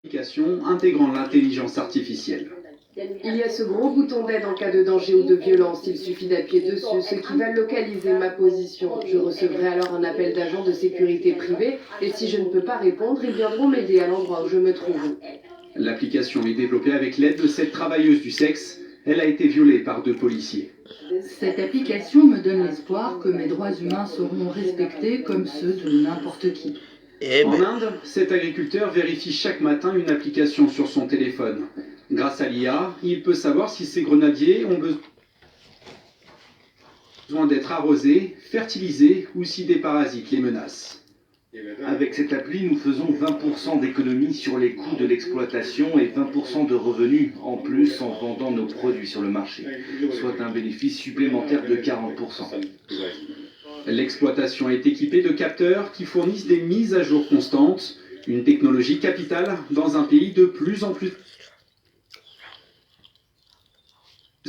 Application intégrant l'intelligence artificielle. Il y a ce gros bouton d'aide en cas de danger ou de violence. Il suffit d'appuyer dessus, ce qui va localiser ma position. Je recevrai alors un appel d'agent de sécurité privée et si je ne peux pas répondre, ils viendront m'aider à l'endroit où je me trouve. L'application est développée avec l'aide de cette travailleuse du sexe. Elle a été violée par 2 policiers. Cette application me donne l'espoir que mes droits humains seront respectés comme ceux de n'importe qui. En Inde, cet agriculteur vérifie chaque matin une application sur son téléphone. Grâce à l'IA, il peut savoir si ses grenadiers ont besoin d'être arrosés, fertilisés ou si des parasites les menacent. Avec cette appli, nous faisons 20% d'économie sur les coûts de l'exploitation et 20% de revenus en plus en vendant nos produits sur le marché, soit un bénéfice supplémentaire de 40%. L'exploitation est équipée de capteurs qui fournissent des mises à jour constantes, une technologie capitale dans un pays de plus en plus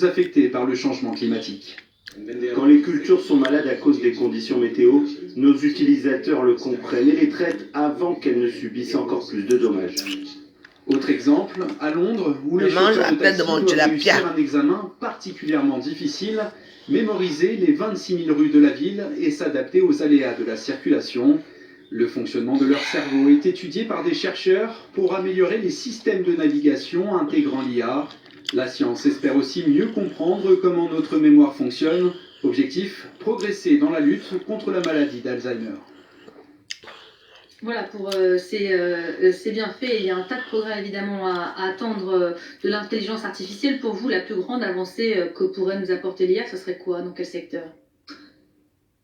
affecté par le changement climatique. Quand les cultures sont malades à cause des conditions météo, nos utilisateurs le comprennent et les traitent avant qu'elles ne subissent encore plus de dommages. Autre exemple, à Londres, où les chauffeurs de taxi doivent réussir un examen particulièrement difficile, mémoriser les 26 000 rues de la ville et s'adapter aux aléas de la circulation. Le fonctionnement de leur cerveau est étudié par des chercheurs pour améliorer les systèmes de navigation intégrant l'IA. La science espère aussi mieux comprendre comment notre mémoire fonctionne. Objectif, progresser dans la lutte contre la maladie d'Alzheimer. Voilà, c'est bien fait. Il y a un tas de progrès évidemment à attendre de l'intelligence artificielle. Pour vous, la plus grande avancée que pourrait nous apporter l'IA, ce serait quoi? Dans quel secteur?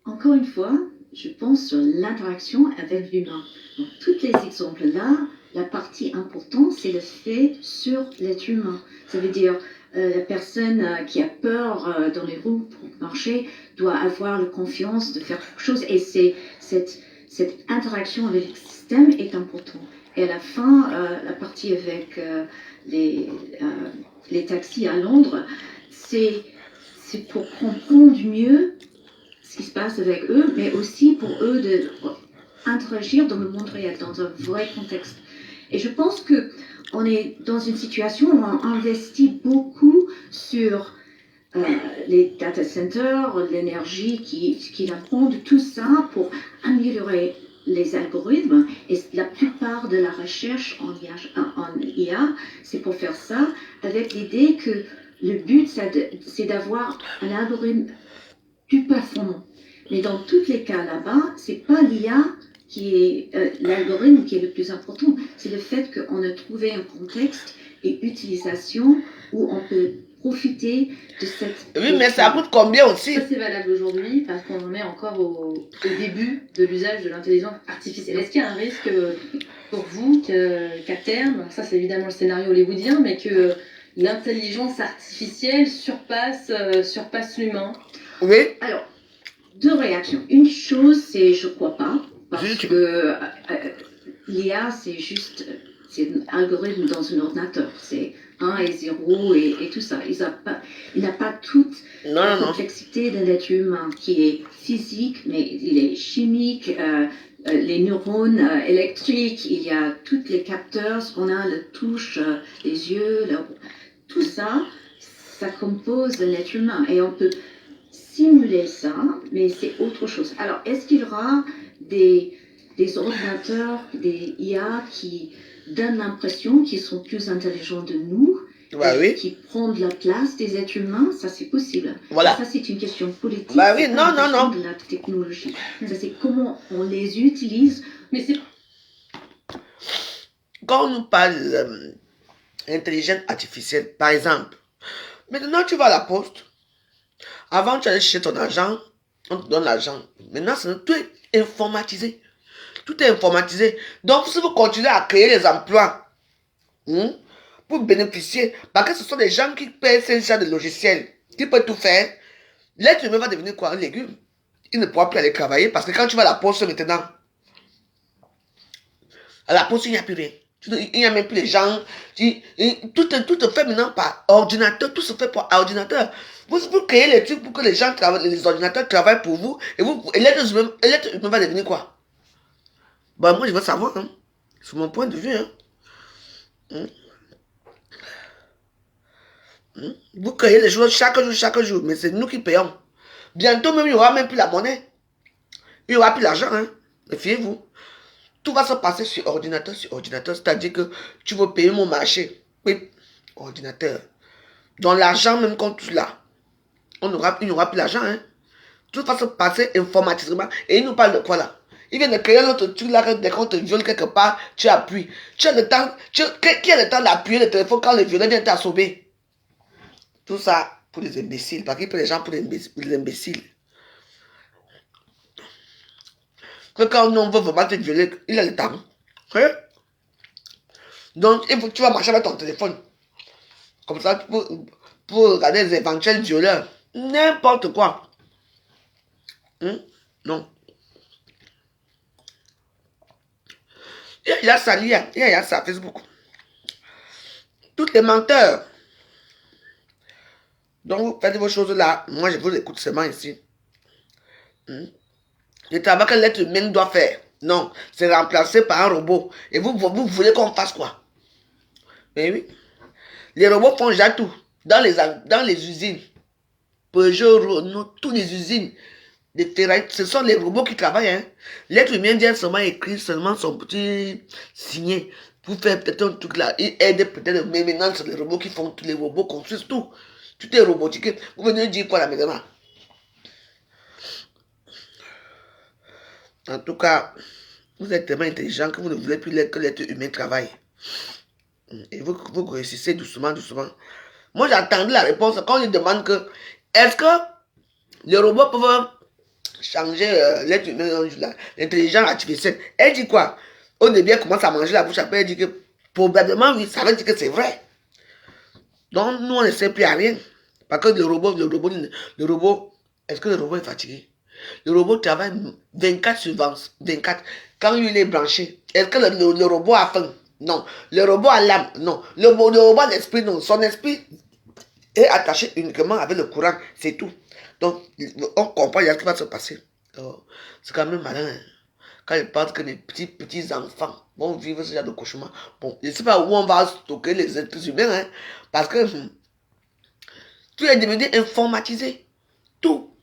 Encore une fois, je pense sur l'interaction avec l'humain. Dans tous les exemples-là, la partie importante, c'est le fait sur l'être humain. Ça veut dire la personne qui a peur dans les rues pour marcher doit avoir la confiance de faire quelque chose. Et c'est cette interaction avec le système est importante. Et à la fin, la partie avec les taxis à Londres, c'est pour comprendre mieux ce qui se passe avec eux, mais aussi pour eux d'interagir dans le monde réel, dans un vrai contexte. Et je pense qu'on est dans une situation où on investit beaucoup sur les data centers, l'énergie qui apprend, tout ça pour améliorer les algorithmes. Et la plupart de la recherche en IA, c'est pour faire ça avec l'idée que le but, c'est d'avoir un algorithme plus performant. Mais dans tous les cas là-bas, c'est pas l'IA qui est l'algorithme qui est le plus important. C'est le fait qu'on a trouvé un contexte et utilisation où on peut profiter de cette... Oui, mais ça coûte combien aussi? Ça, c'est valable aujourd'hui parce qu'on en est encore au début de l'usage de l'intelligence artificielle. Est-ce qu'il y a un risque pour vous qu'à terme, ça c'est évidemment le scénario hollywoodien, mais que l'intelligence artificielle surpasse l'humain? Oui. Alors, 2 réactions. Une chose, c'est je crois pas, parce que l'IA, c'est un algorithme dans un ordinateur. C'est 1 et 0 et tout ça. Il n'a pas toute la complexité de l'être humain qui est physique, mais il est chimique, les neurones électriques, il y a tous les capteurs, ce qu'on a, la touche, les yeux, tout ça, ça compose l'être humain. Et on peut simuler ça, mais c'est autre chose. Alors, est-ce qu'il y aura des ordinateurs, des IA qui donnent l'impression qu'ils sont plus intelligents de nous, qui prennent la place des êtres humains? Ça, c'est possible. Voilà. Ça, c'est une question politique. Oui, non. De la technologie. Ça, c'est comment on les utilise. Mais c'est... Quand on nous parle d'intelligence artificielle, par exemple, maintenant tu vas à la poste. Avant, tu allais chercher ton argent, on te donne l'argent. Maintenant, tout est informatisé. Tout est informatisé. Donc, si vous continuez à créer les emplois pour bénéficier, parce que ce sont des gens qui paient ces genre de logiciels, qui peuvent tout faire, l'être humain va devenir quoi? Un légume. Il ne pourra plus aller travailler parce que quand tu vas à la poste maintenant, à la poste, il n'y a plus rien. Il n'y a même plus les gens. Tout est fait maintenant par ordinateur. Tout se fait par ordinateur. Vous créez les trucs pour que les gens travaillent, les ordinateurs travaillent pour vous. Et l'être humain va devenir quoi? Bah, moi, je veux savoir. C'est mon point de vue. Vous créez les choses chaque jour, mais c'est nous qui payons. Bientôt même, il n'y aura même plus la monnaie. Il n'y aura plus l'argent, hein. Méfiez-vous. Tout va se passer sur ordinateur, c'est-à-dire que tu veux payer mon marché. Oui, ordinateur. Dans l'argent même qu'on touche là, il n'y aura plus l'argent, hein. Tout va se passer informatiquement. Et il nous parle de quoi là? Il vient de créer l'autre truc là, dès qu'on te viole quelque part, tu appuies. Tu as le temps, qui a le temps d'appuyer le téléphone quand le violeur vient t'assommer? Tout ça pour les imbéciles, parce qu'il peut les gens pour les imbéciles. Que quand on veut vraiment te violer, il a le temps. Hein? Donc, tu vas marcher avec ton téléphone. Comme ça, pour regarder les éventuels violeurs. N'importe quoi. Non. Il y a ça, il y a ça, Facebook. Toutes les menteurs. Donc, vous faites vos choses là. Moi, je vous écoute seulement ici. Le travail que l'être humain doit faire. Non, c'est remplacé par un robot. Et vous voulez qu'on fasse quoi? Mais oui. Les robots font déjà tout. Dans les usines. Peugeot, Renault, toutes les usines. Les ferrailles, ce sont les robots qui travaillent. Hein. L'être humain vient seulement écrire seulement son petit signé. Pour faire peut-être un truc là. Il aide peut-être, mais maintenant, c'est les robots qui font tout. Les robots construisent tout. Tout est robotique. Vous venez dire quoi là maintenant? En tout cas, vous êtes tellement intelligent que vous ne voulez plus que l'être humain travaille. Et vous réussissez doucement. Moi, j'attendais la réponse quand on lui demande que est-ce que les robots peuvent changer l'être humain, l'intelligence artificielle? Elle dit quoi? Au début, elle commence à manger la bouche après, elle dit que probablement, oui, ça veut dire que c'est vrai. Donc, nous, on ne sait plus à rien. Parce que le robot, est-ce que le robot est fatigué? Le robot travaille 24 sur 24. Quand il est branché, est-ce que le robot a faim? Non. Le robot a l'âme? Non. Le robot a l'esprit? Non. Son esprit est attaché uniquement avec le courant. C'est tout. Donc, on comprend ce qui va se passer. Oh, c'est quand même malin. Hein? Quand ils pensent que les petits enfants vont vivre ce genre de cauchemar. Bon, je ne sais pas où on va stocker les êtres humains. Hein? Parce que tout est devenu informatisé. Tout.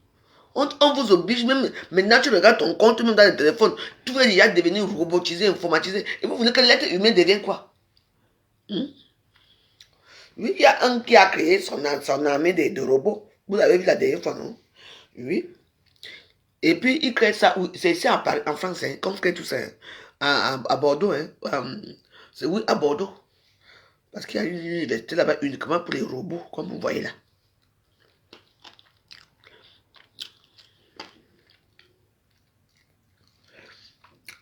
On vous oblige même. Maintenant, tu regardes ton compte, même dans le téléphone. Tout est déjà devenu robotisé, informatisé. Et vous voulez que l'être humain devienne quoi? Oui, il y a un qui a créé son armée de robots. Vous avez vu la dernière fois, non? Oui. Et puis, il crée ça. C'est ici en France, hein, qu'on crée tout ça. Hein, à Bordeaux. Hein, oui, à Bordeaux. Parce qu'il y a une université là-bas uniquement pour les robots, comme vous voyez là.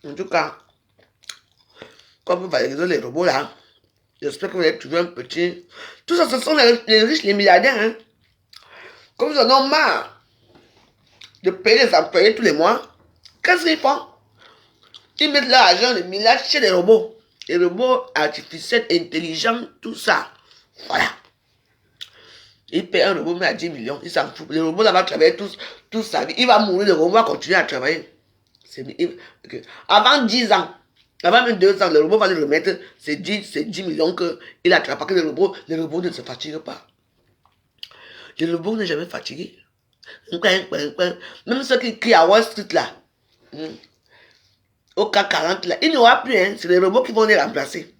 En tout cas, comme vous validez les robots là, j'espère que vous allez trouver un petit... Tout ça, ce sont les riches, les milliardaires. Hein. Comme ils en ont marre de payer les employés tous les mois, qu'est-ce qu'ils font? Ils mettent leur argent, les milliards chez les robots. Les robots artificiels, intelligents, tout ça. Voilà. Ils payent un robot mais à 10 millions, ils s'en foutent. Le robot là va travailler toute sa vie. Il va mourir, le robot va continuer à travailler. Avant 10 ans, avant même 2 ans, le robot va lui remettre ces 10 millions qu'il a travaillé. Parce que le robot ne se fatigue pas. Le robot n'est jamais fatigué. Même ceux qui crient à Wall Street là, au CAC 40 là, il n'y aura plus. Hein. C'est les robots qui vont les remplacer.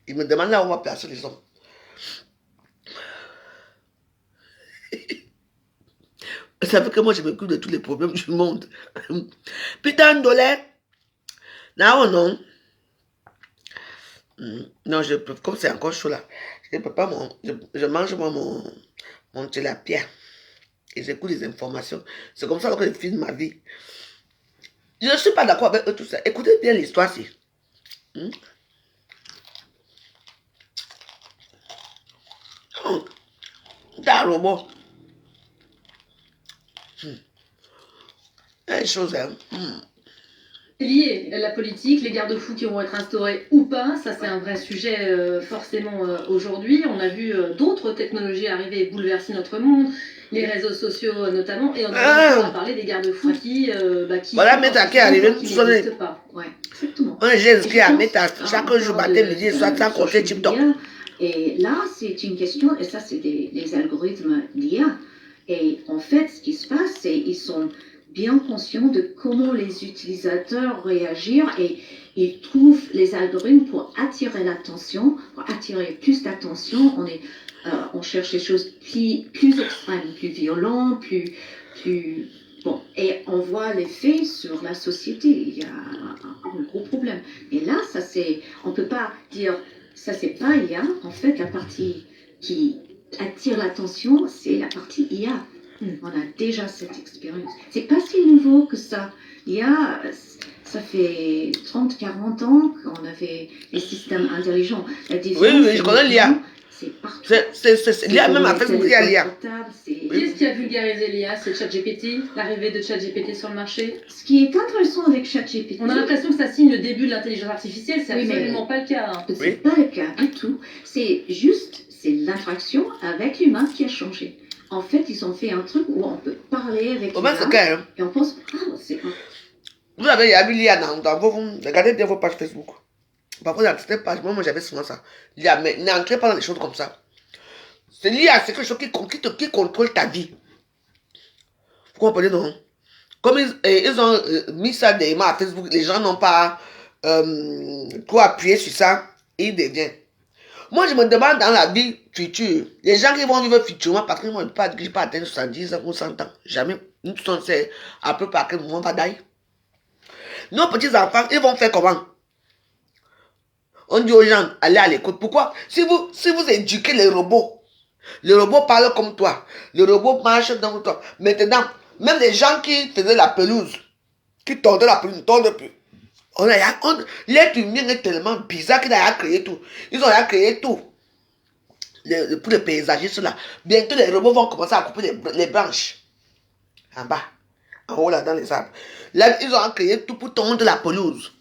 Ils me demandent là où on va placer les hommes. Ça fait que moi je m'occupe de tous les problèmes du monde. Putain de dollar. Non, non. Non, je peux, comme c'est encore chaud là, je ne peux pas, je mange moi mon tilapia. Et j'écoute les informations. C'est comme ça que je filme ma vie. Je ne suis pas d'accord avec eux tout ça. Écoutez bien l'histoire ci. T'as un robot. Une chose, hein. Lié la politique, les garde-fous qui vont être instaurés ou pas, ça c'est un vrai sujet forcément aujourd'hui. On a vu d'autres technologies arriver et bouleverser notre monde, les réseaux sociaux notamment, et on a parlé des garde-fous qui voilà, mais t'as qu'à arriver, n'existent pas. Ouais, exactement. J'ai inscrit à mettre chaque jour, matin, midi et soir, sans compter TikTok. Et là, c'est une question, et ça, c'est des algorithmes d'IA. Et en fait, ce qui se passe, c'est qu'ils sont bien conscients de comment les utilisateurs réagissent et ils trouvent les algorithmes pour attirer l'attention, pour attirer plus d'attention. On cherche des choses plus extrêmes, plus violentes, plus... Bon, et on voit l'effet sur la société. Il y a un gros problème. Et là, ça c'est... On ne peut pas dire... Ça, c'est pas IA. En fait, la partie qui attire l'attention, c'est la partie IA. On a déjà cette expérience. C'est pas si nouveau que ça. IA, ça fait 30, 40 ans qu'on avait les systèmes intelligents. La différence, oui, je connais l'IA. C'est partout. L'IA, même à Facebook, il y a l'IA. Qui est-ce qui a vulgarisé l'IA? C'est ChatGPT, l'arrivée de ChatGPT sur le marché. Ce qui est intéressant avec ChatGPT... On a l'impression que ça signe le début de l'intelligence artificielle, c'est absolument pas le cas. Hein. C'est pas le cas du tout. C'est juste, c'est l'interaction avec l'humain qui a changé. En fait, ils ont fait un truc où on peut parler avec l'humain et on pense, c'est un... Vous avez vu l'IA dans vos... Regardez bien vos pages Facebook. Parfois, dans certaines pages, moi j'avais souvent ça. L'IA, mais n'entrez pas dans des choses comme ça. C'est l'IA, c'est quelque chose qui contrôle ta vie. Vous comprenez, non? Comme ils ont mis ça derrière à Facebook, les gens n'ont pas trop appuyé sur ça, et ils deviennent. Moi, je me demande dans la vie future, les gens qui vont vivre futurement, parce que moi, je ne peux pas atteindre 70 ans ou 100 ans. Jamais. Nous sommes à peu près à quel moment on va d'ailleurs. Nos petits-enfants, ils vont faire comment? On dit aux gens, allez à l'école. Pourquoi? Si vous éduquez les robots parlent comme toi. Le robot marche comme toi. Maintenant, même les gens qui faisaient la pelouse, qui tordaient la pelouse, ne tordent plus. L'être humain est tellement bizarre qu'il a créé tout. Ils ont créé tout. Pour les paysagistes là. Bientôt, les robots vont commencer à couper les branches. En bas. En haut, là, dans les arbres. Là, ils ont créé tout pour tondre la pelouse.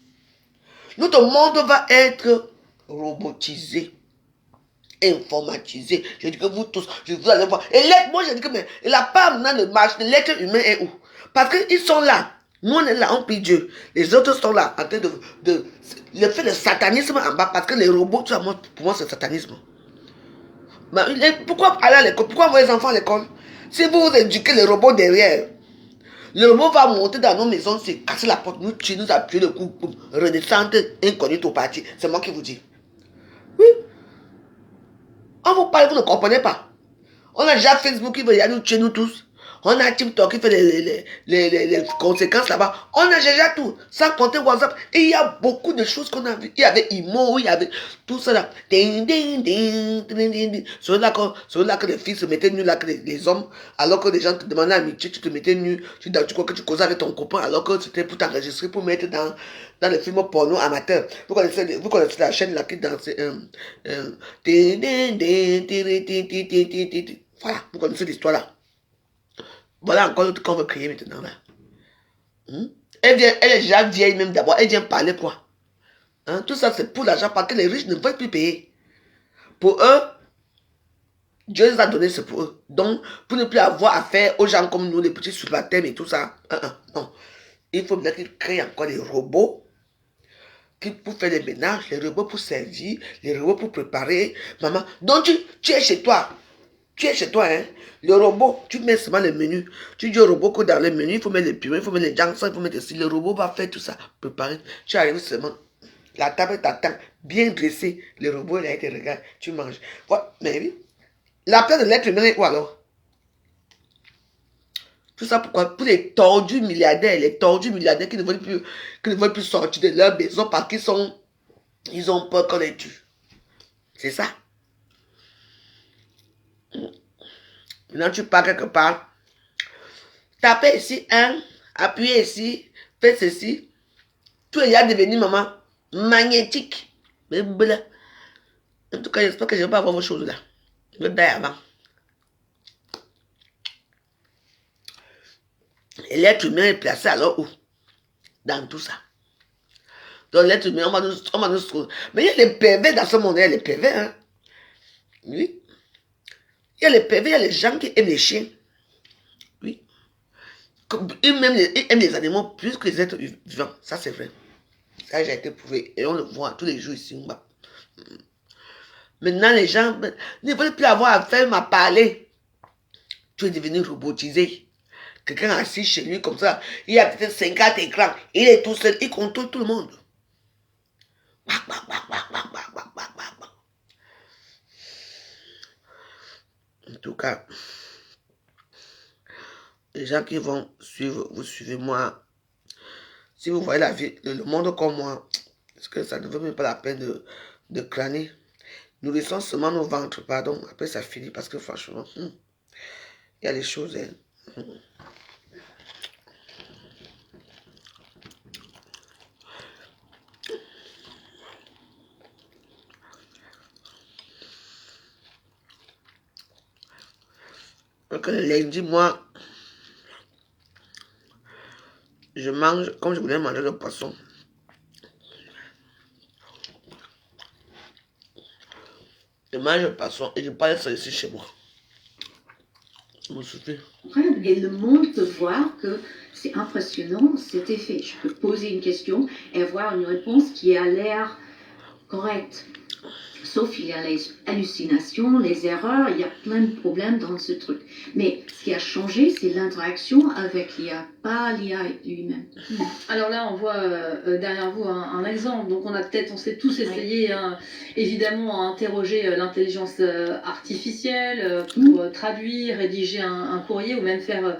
Notre monde va être robotisé, informatisé. Je dis que vous tous, vous allez voir. Et l'être, moi je dis que mais la part maintenant de marche, l'être humain est où? Parce qu'ils sont là. Nous on est là, on prie Dieu. Les autres sont là, en train de le fait de satanisme en bas, parce que les robots, tout ça, pour moi c'est satanisme. Mais pourquoi aller à l'école? Pourquoi envoyer les enfants à l'école? Si vous éduquez les robots derrière, le robot va monter dans nos maisons, c'est casser la porte, nous tuer, nous appuyer le coup, redescendre inconnu au parti. C'est moi qui vous dis. Oui. On vous parle, vous ne comprenez pas. On a déjà Facebook qui veut nous tuer, nous tous. On a TikTok qui fait les conséquences là-bas. On a déjà tout. Sans compter WhatsApp. Et il y a beaucoup de choses qu'on a vues. Il y avait Imo, il y avait tout ça là. C'est là que les filles se mettaient nues, là que les hommes, alors que les gens te demandaient amitié, tu te mettais nu. Tu crois que tu causais avec ton copain, alors que c'était pour t'enregistrer, pour mettre dans les films porno amateurs. Vous connaissez la chaîne là qui dansait. Voilà, vous connaissez l'histoire là. Voilà encore l'autre qu'on veut créer maintenant là. Elle est déjà vieille même d'abord. Elle vient parler quoi? Tout ça c'est pour l'argent parce que les riches ne veulent plus payer. Pour eux, Dieu les a donné, c'est pour eux. Donc, pour ne plus avoir affaire aux gens comme nous, les petits subalternes et tout ça. Non. Il faut bien qu'ils créent encore des robots pour faire les ménages, les robots pour servir, les robots pour préparer. Maman, donc tu es chez toi. Tu es chez toi, hein. Le robot, tu mets seulement le menu. Tu dis au robot que dans le menu, il faut mettre les purées, il faut mettre les jansons, il faut mettre ici. Le robot va faire tout ça, préparer. Tu arrives seulement. La table t'attend, bien dressée. Le robot, il a été regardé, tu manges. Voilà, mais oui. La place de l'être humain est où alors? Tout ça pourquoi? Pour les tordus milliardaires qui ne veulent plus sortir de leur maison parce qu'ils ont peur qu'on les tue. C'est ça. Maintenant, tu pars quelque part. Tapez ici, appuyez ici, faites ceci. Tout est devenu, maman, magnétique. Mais bleu. En tout cas, j'espère que je ne vais pas avoir vos choses là. Je vais d'ailleurs avant. Et l'être humain est placé alors où? Dans tout ça. Donc l'être humain, on va nous... Mais il y a les pervers dans ce monde, il y a les pervers, hein. Oui. Il y a les pervers, il y a les gens qui aiment les chiens. Oui. Ils aiment les animaux plus que les êtres vivants. Ça, c'est vrai. Ça a déjà été prouvé. Et on le voit tous les jours ici. Maintenant, les gens ne veulent plus avoir affaire à parler. Tu es devenu robotisé. Quelqu'un assis chez lui comme ça, il a peut-être 50 écrans, il est tout seul, il contrôle tout le monde. En tout cas, les gens qui vont suivre, vous suivez moi. Si vous voyez la vie, le monde comme moi, est-ce que ça ne vaut même pas la peine de crâner? Nous laissons seulement nos ventres, pardon, après ça finit parce que franchement, il y a des choses. Donc le lundi, moi, je mange comme je voulais manger le poisson. Je mange le poisson et je parle ça ici chez moi. Ça me suffit. Et le monde peut voir que c'est impressionnant cet effet. Je peux poser une question et avoir une réponse qui a l'air correcte. Sauf il y a les hallucinations, les erreurs, il y a plein de problèmes dans ce truc. Mais ce qui a changé, c'est l'interaction avec l'IA, pas l'IA lui-même. Alors là, on voit derrière vous un exemple. Donc on s'est tous essayé, évidemment, à interroger l'intelligence artificielle pour traduire, rédiger un courrier ou même faire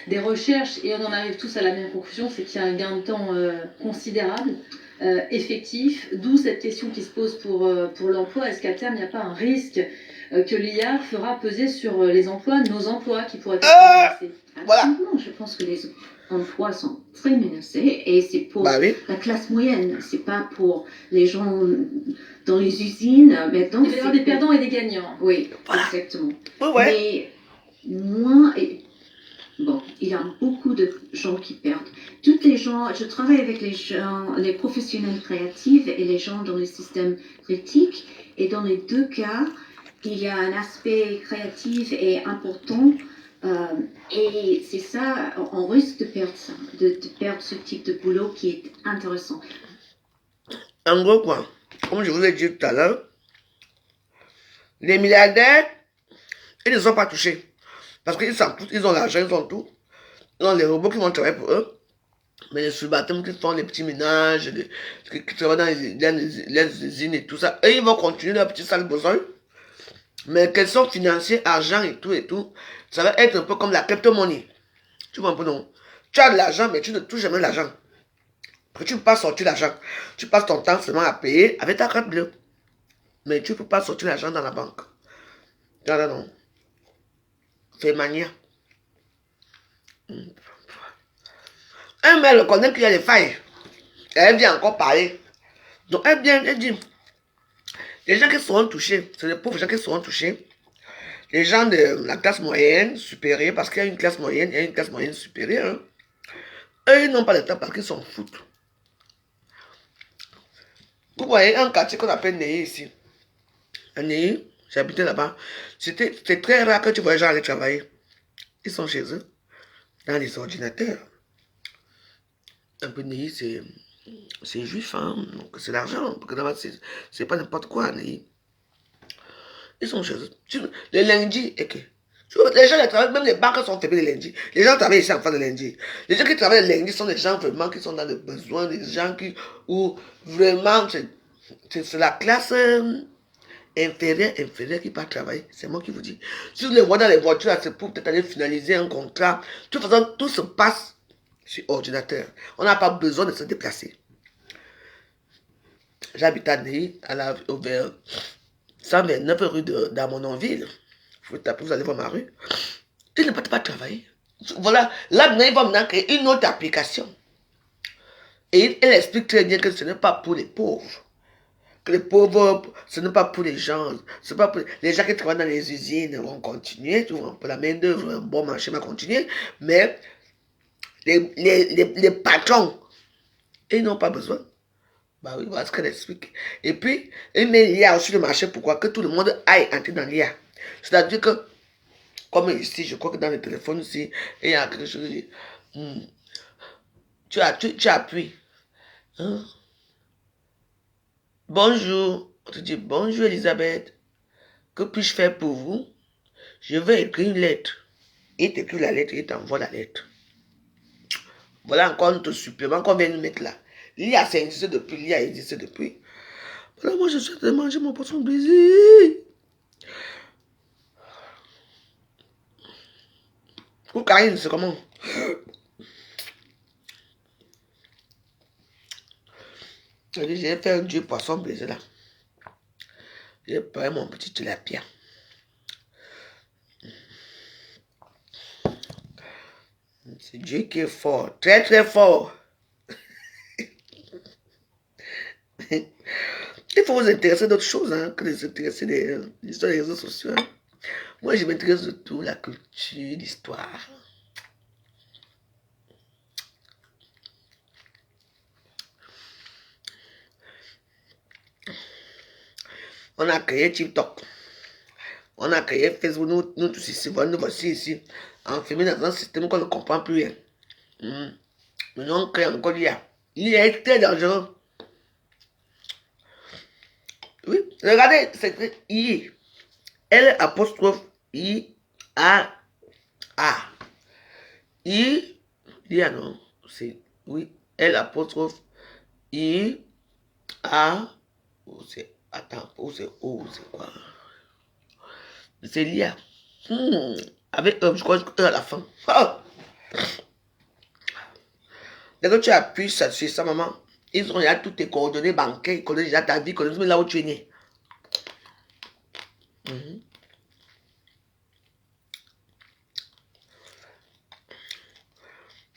des recherches. Et on en arrive tous à la même conclusion, c'est qu'il y a un gain de temps considérable. Effectif, d'où cette question qui se pose pour l'emploi. Est-ce qu'à terme, il n'y a pas un risque que l'IA fera peser sur les emplois, nos emplois qui pourraient être menacés? Voilà. Non, je pense que les emplois sont très menacés et c'est pour la classe moyenne, c'est pas pour les gens dans les usines. Maintenant, il va y avoir des perdants et des gagnants. Oui, exactement. Ouais. Mais moins... Bon, il y a beaucoup de gens qui perdent. Toutes les gens, je travaille avec les gens, les professionnels créatifs et les gens dans le système critique. Et dans les deux cas, il y a un aspect créatif et important. Et c'est ça, on risque de perdre ça, de perdre ce type de boulot qui est intéressant. En gros, quoi, comme je vous l'ai dit tout à l'heure, les milliardaires, ils ne sont pas touchés. Parce qu'ils s'en foutent, ils ont l'argent, ils ont tout. Ils ont les robots qui vont travailler pour eux. Mais les subalternes qui font les petits ménages, qui travaillent dans les usines et tout ça, eux, ils vont continuer leur petit sale besoin. Mais qu'elles sont financiers, argent et tout, ça va être un peu comme la crypto-monnaie. Tu vois un peu, non? Tu as de l'argent, mais tu ne touches jamais l'argent. Parce que tu ne peux pas sortir l'argent. Tu passes ton temps seulement à payer avec ta carte bleue. Mais tu ne peux pas sortir l'argent dans la banque. Non, non. C'est mania. Un mec connaît qu'il y a des failles. Elle vient encore parler. Donc elle vient, elle dit, les gens qui seront touchés, c'est les pauvres gens qui seront touchés. Les gens de la classe moyenne, supérieure, parce qu'il y a une classe moyenne, il y a une classe moyenne supérieure. Hein. Eux, ils n'ont pas le temps parce qu'ils s'en foutent. Vous voyez un quartier qu'on appelle Ney ici. À Ney, j'habitais là-bas. C'était très rare que tu vois les gens aller travailler. Ils sont chez eux, dans les ordinateurs. Un peu Ney, c'est juif, hein? Donc c'est l'argent. Parce que là-bas, c'est pas n'importe quoi, Ney. Ils sont chez eux. Le lundi, et que les gens qui travaillent, même les banques sont fermées le lundi. Les gens travaillent ici en fin de lundi. Les gens qui travaillent le lundi sont des gens vraiment qui sont dans le besoin, des gens où vraiment c'est la classe inférieure qui part travailler. C'est moi qui vous dis. Si vous les voyez dans les voitures, c'est pour peut-être aller finaliser un contrat. De toute façon, tout se passe sur ordinateur. On n'a pas besoin de se déplacer. J'habite à Ney, vers 129 rue d'Armononville. Vous tapez, vous allez voir ma rue. Ils ne peuvent pas travailler. Voilà, là maintenant, ils vont maintenant créer une autre application. Et elle explique très bien que ce n'est pas pour les pauvres. Que les pauvres, ce n'est pas pour les gens. C'est pas pour les gens qui travaillent dans les usines vont continuer. Pour la main d'œuvre, un bon marché va continuer. Mais les patrons, ils n'ont pas besoin. Bah oui, voilà ce qu'elle explique. Et puis, il met l'IA sur le marché. Pourquoi? Que tout le monde aille entrer dans l'IA. C'est-à-dire que, comme ici, je crois que dans le téléphone ici, il y a quelque chose. Tu appuies. Hein? Bonjour. On te dit bonjour Elisabeth. Que puis-je faire pour vous? Je vais écrire une lettre. Il t'écrit la lettre, il t'envoie la lettre. Voilà encore notre supplément qu'on vient de mettre là. L'IA s'est existé depuis, l'IA existe depuis. Voilà, moi je suis en train de manger mon poisson brisé. Ou Karine, c'est comment? J'ai fait du poisson brisé là. J'ai pris mon petit tilapia. C'est Dieu qui est fort, très très fort. Il faut vous intéresser d'autres choses hein, que de s'intéresser des histoires des réseaux sociaux. Hein. Moi, je m'intéresse de tout, la culture, l'histoire. On a créé TikTok. On a créé Facebook. Nous tous ici, nous voici ici, enfermés dans un système qu'on ne comprend plus. Hein. Maintenant, on crée encore l'IA. L'IA est très dangereux. Oui, regardez, c'est I. L apostrophe I A A. I. L'IA non. C'est oui. L apostrophe I A. C'est attends, c'est O, c'est quoi? C'est l'IA. Avec je crois que à la fin. Oh. Dès que tu appuies sur ça, maman, ils ont déjà toutes tes coordonnées bancaires, ils connaissent déjà ta vie, ils connaissent même là où tu es né.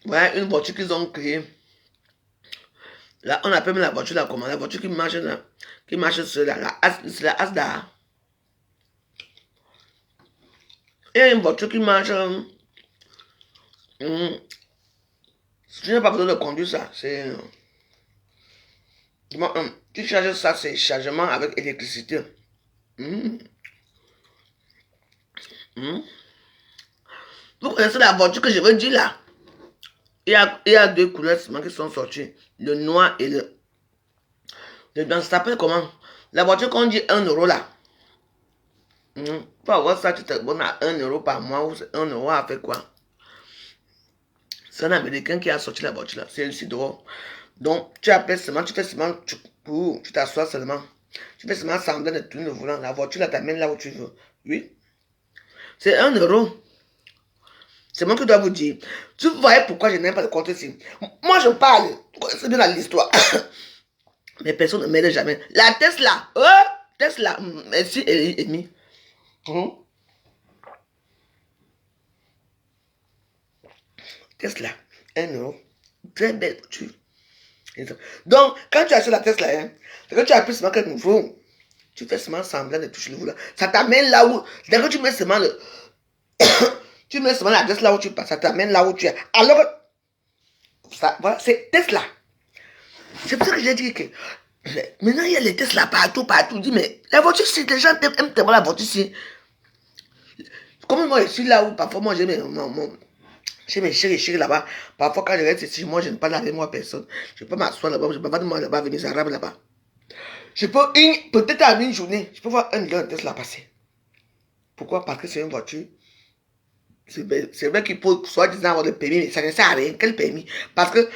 Voilà une voiture qu'ils ont créée. Là, on appelle la voiture là comment? La voiture qui marche là, sur c'est la Asda. Il y a une voiture qui marche. Tu n'as pas besoin de conduire ça. C'est. Tu charges ça, c'est chargement avec électricité. Vous connaissez la voiture que je veux dire là? Il y a deux couleurs qui sont sorties. Le noir et le blanc. Ça s'appelle comment? La voiture qu'on dit 1 euro là. Pour avoir ça, tu t'abonnes à 1 euro par mois ou 1 euro à faire quoi? C'est un Américain qui a sorti la voiture là. C'est ici dehors. Donc, tu appelles seulement, tu fais seulement, tu t'assois seulement. Tu fais seulement semblant de tourner le volant. La voiture là t'amène là où tu veux. Oui. C'est 1 euro. C'est moi qui dois vous dire. Tu voyez pourquoi je n'aime pas le compte ici. Moi je parle. C'est bien dans l'histoire. Mais personne ne m'aide jamais. La Tesla. Tesla. Merci Amy. Tesla. 1 euro. Très belle voiture. Donc, quand tu achètes la Tesla, hein, quand tu appuies seulement quelque nouveau, tu fais seulement semblant de toucher le volant. Ça t'amène là où. Dès que tu mets seulement le. Tu mets seulement l'adresse là où tu passes, ça t'amène là où tu es. Alors, ça, voilà, c'est Tesla. C'est pour ça que j'ai dit que maintenant il y a les Tesla partout. Je dis, mais la voiture, si les gens aiment tellement la voiture, si. Comme moi, je suis là où parfois moi j'ai mes chéris là-bas. Parfois, quand je reste ici, moi je ne parle avec moi personne. Je peux m'asseoir là-bas, je peux pas de moi là-bas, venir les Arabes là-bas. Je peux, peut-être à une journée, je peux voir un million de Tesla passer. Pourquoi? Parce que c'est une voiture. C'est vrai qu'il faut soi-disant avoir le permis, mais ça ne sert à rien. Quel permis? Parce que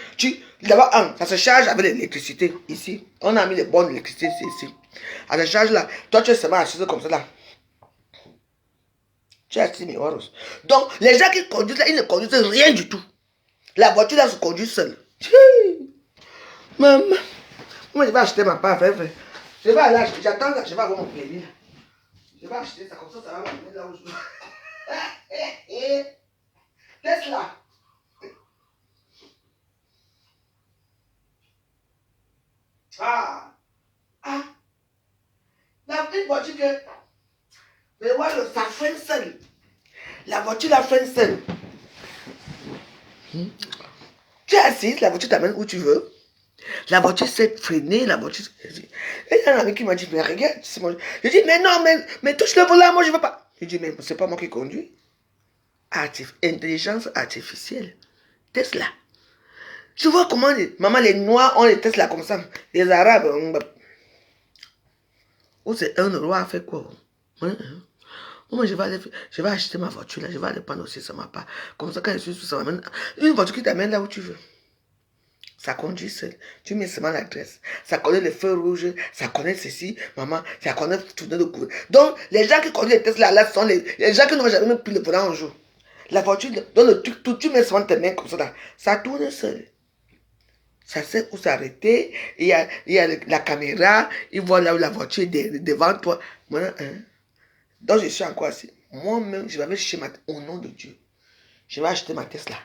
d'abord, ça se charge avec l'électricité ici. On a mis les bornes d'électricité ici. Ça se charge là. Toi, tu es seulement assis comme ça là. Tu es assis, mais voilà. Donc, les gens qui conduisent là, ils ne conduisent rien du tout. La voiture là se conduit seule. Maman, moi je vais acheter ma part, frère. Je vais aller acheter, j'attends là, je vais avoir mon permis. Je vais acheter ça comme ça va me mettre là où je veux. Tesla. La petite voiture que. Mais voilà, ça freine seul. La voiture la freine seule. Tu es assise, la voiture t'amène où tu veux. La voiture s'est freinée, la voiture. Et il y a un ami qui m'a dit, mais regarde, c'est moi. Je dis, mais non, mais touche le volant, moi je veux pas. Je dis, mais c'est pas moi qui conduis. Intelligence artificielle. Tesla. Tu vois comment maman, les noirs ont les Tesla comme ça. Les arabes. Ou c'est 1 euro à faire quoi? Moi, je vais acheter ma voiture là, je vais aller prendre aussi ça ma part. Comme ça, quand je suis sur ça, une voiture qui t'amène là où tu veux. Ça conduit seul. Tu mets seulement l'adresse. Ça connaît les feux rouges, ça connaît ceci, maman, ça connaît tourner le coup. Donc, les gens qui conduisent les Tesla là sont les gens qui n'ont jamais même pris le volant un jour. La voiture, dans le truc, tu mets seulement tes mains comme ça là. Ça tourne seul. Ça sait où s'arrêter. Il y a la caméra, il voit là où la voiture est devant toi. Voilà, hein. Donc, je suis encore assis. Moi-même, je vais aller chez au nom de Dieu. Je vais acheter ma Tesla.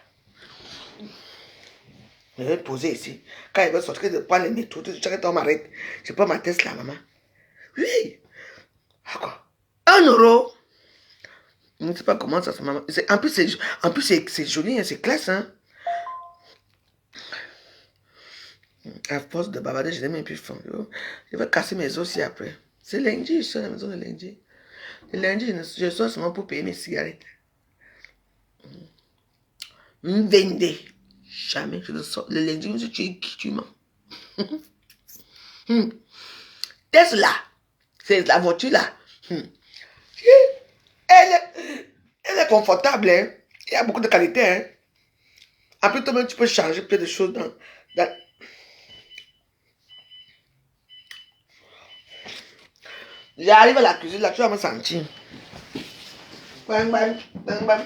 Je vais poser ici. Quand il va sortir de prendre les métros, chaque temps m'arrête. Je prends ma Tesla, maman. Oui. D'accord. 1 euro. Je ne sais pas comment ça se maman. En plus, c'est joli, hein, c'est classe. Hein. À force de bavarder, je n'ai même plus faim. Je vais casser mes os aussi après. C'est lundi, je suis à la maison de lundi. Le lundi, je sors seulement pour payer mes cigarettes. Vendez. Jamais je ne sors. Le lundi, je suis qui tu mens. Tesla, c'est la voiture là. Elle est confortable. Hein. Il y a beaucoup de qualité. Hein. Après, toi-même, tu peux changer plein de choses dans... J'arrive à la cuisine, là, tu vas me sentir. Bang, bang, bang, bang.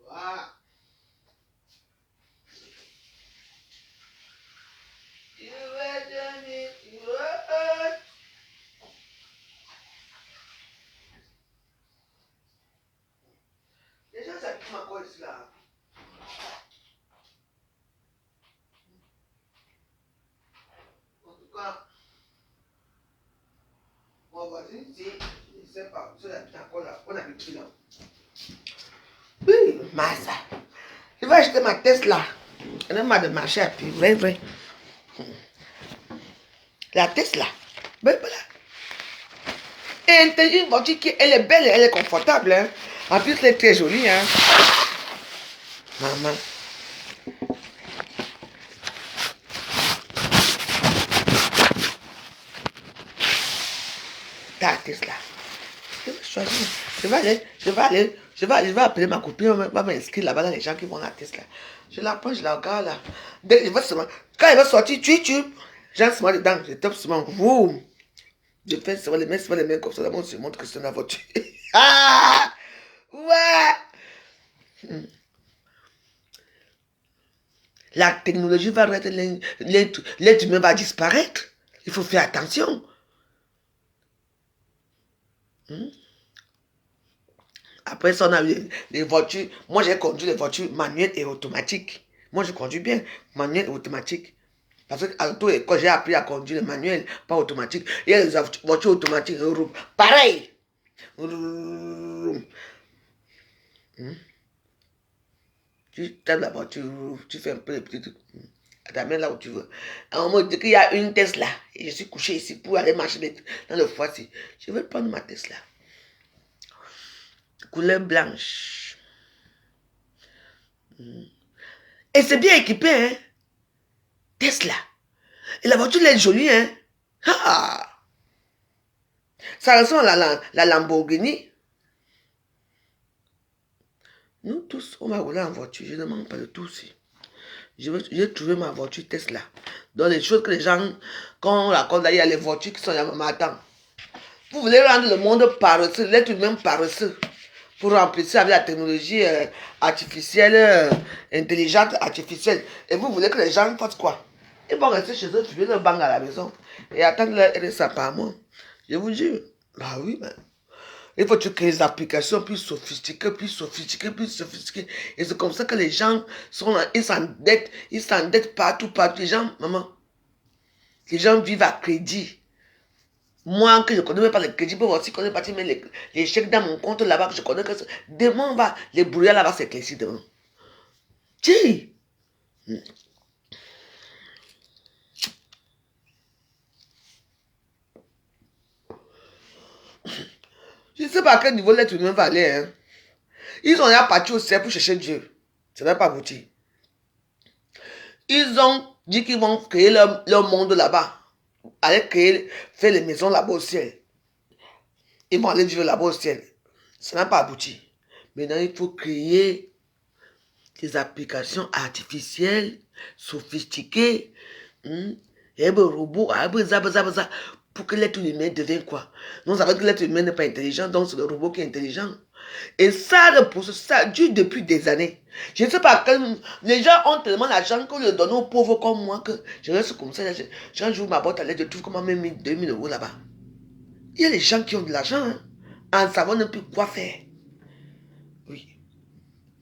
Voilà. Les gens s'habituent encore ici là. En tout cas, mon voisin ici, il ne sait pas, ceux habite encore là, on habite là. Oui, Massa. Je vais acheter ma Tesla. Elle a marre de marcher à pied, vrai, vrai. La Tesla. Ben voilà. Et une voiture qui, elle est belle, elle est confortable. Hein. En plus, elle est très jolie. Hein. Maman. Ta Tesla. Je vais choisir. Je vais appeler ma copine, elle va m'inscrire là-bas dans les gens qui vont à la Tesla. Je la prends, je la regarde là. Quand elle va sortir, tu. J'ai seulement dedans, je tape seulement. Boum. Je fais seulement les mains comme ça. D'abord, on se montre que c'est la voiture. Ah! Ouais! La technologie va arrêter, l'être humain va disparaître. Il faut faire attention. Après ça, on a eu les voitures. Moi, j'ai conduit les voitures manuelles et automatiques. Moi, je conduis bien, manuel et automatique. Parce que quand j'ai appris à conduire le manuel, pas automatique, il y a les voitures automatiques, pareil. Tu tapes la voiture, tu fais un peu de petits trucs. T'amènes là où tu veux. À un moment, dès qu'il y a une Tesla, et je suis couché ici pour aller marcher dans le foyer, je vais prendre ma Tesla. Couleur blanche. Et c'est bien équipé, hein. Tesla. Et la voiture, elle est jolie, hein. Ah. Ça ressemble à la Lamborghini. Nous tous, on va rouler en voiture. Je ne manque pas de tout aussi. J'ai trouvé ma voiture Tesla. Donc les choses que les gens, quand on raconte, il y a les voitures qui sont là, mais attends. Vous voulez rendre le monde paresseux, l'être humain paresseux, pour remplacer avec la technologie artificielle, intelligente artificielle. Et vous voulez que les gens fassent quoi? Ils vont rester chez eux, fumer leur bang à la maison et attendre leur RSA par mois. Je vous jure. Bah oui, mais il faut que les applications plus sophistiquées. Et c'est comme ça que les gens ils s'endettent partout. Les gens, maman, les gens vivent à crédit. Moi, que je ne connais même pas le crédit, pour aussi connaître pas les chèques dans mon compte là-bas, que je connais que demain, les brouillards là-bas s'éclaircir demain. Tiens. Je ne sais pas à quel niveau l'être humain va aller. Hein. Ils ont déjà parti au ciel pour chercher Dieu. Ça n'a pas abouti. Ils ont dit qu'ils vont créer leur monde là-bas. Aller créer, faire les maisons là-bas au ciel. Ils vont aller vivre là-bas au ciel. Ça n'a pas abouti. Maintenant, il faut créer des applications artificielles, sophistiquées, et des robots, pour que l'être humain devienne quoi? Non, ça veut dire que l'être humain n'est pas intelligent, donc c'est le robot qui est intelligent. Et ça dure depuis des années. Je ne sais pas, les gens ont tellement d'argent qu'on le donne aux pauvres comme moi que je reste comme ça. Un jour, ma boîte à lettres, je trouve comment même 2000 € là-bas. Il y a des gens qui ont de l'argent, hein, en savant ne plus quoi faire. Oui.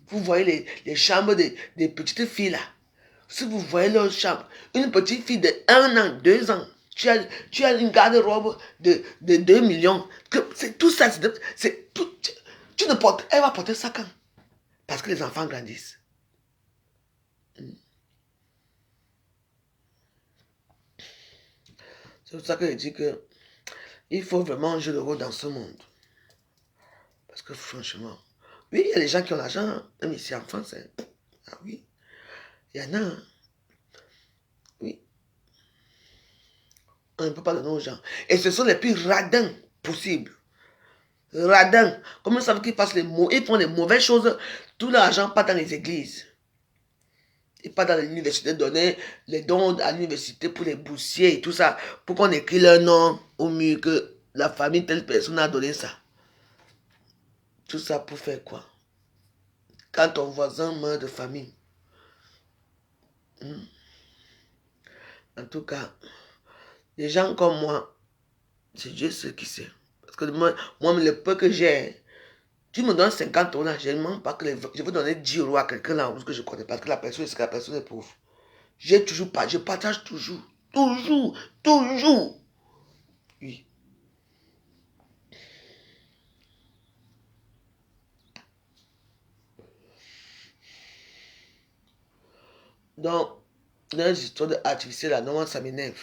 Vous voyez les chambres des petites filles là. Si vous voyez leur chambre, une petite fille de 1 an, 2 ans, tu as une garde-robe de 2 millions. C'est tout ça, c'est tout. Tu ne portes, elle va porter ça quand? Parce que les enfants grandissent. C'est pour ça que je dis que il faut vraiment jouer le rôle dans ce monde. Parce que franchement, oui, il y a des gens qui ont l'argent, même ici en France. Hein. Ah oui, il y en a. Hein. Oui. On ne peut pas donner aux gens. Et ce sont les plus radins possibles. Radins. Comme ils savent qu'ils ils font les mauvaises choses, tout l'argent part dans les églises. Et pas dans l'université, donner les dons à l'université pour les boursiers et tout ça, pour qu'on écrit leur nom au mur que la famille, telle personne a donné ça. Tout ça pour faire quoi? Quand ton voisin meurt de famine. En tout cas, les gens comme moi, c'est Dieu ce qui sait. Parce que moi le peu que j'ai, tu me donnes 50 € là, je ne demande pas que je veux donner 10 € à quelqu'un là que je connais, parce que la personne est pauvre. J'ai toujours pas, je partage toujours. Toujours. Oui. Donc, dans les histoires artificielles, là, normalement, ça m'énerve.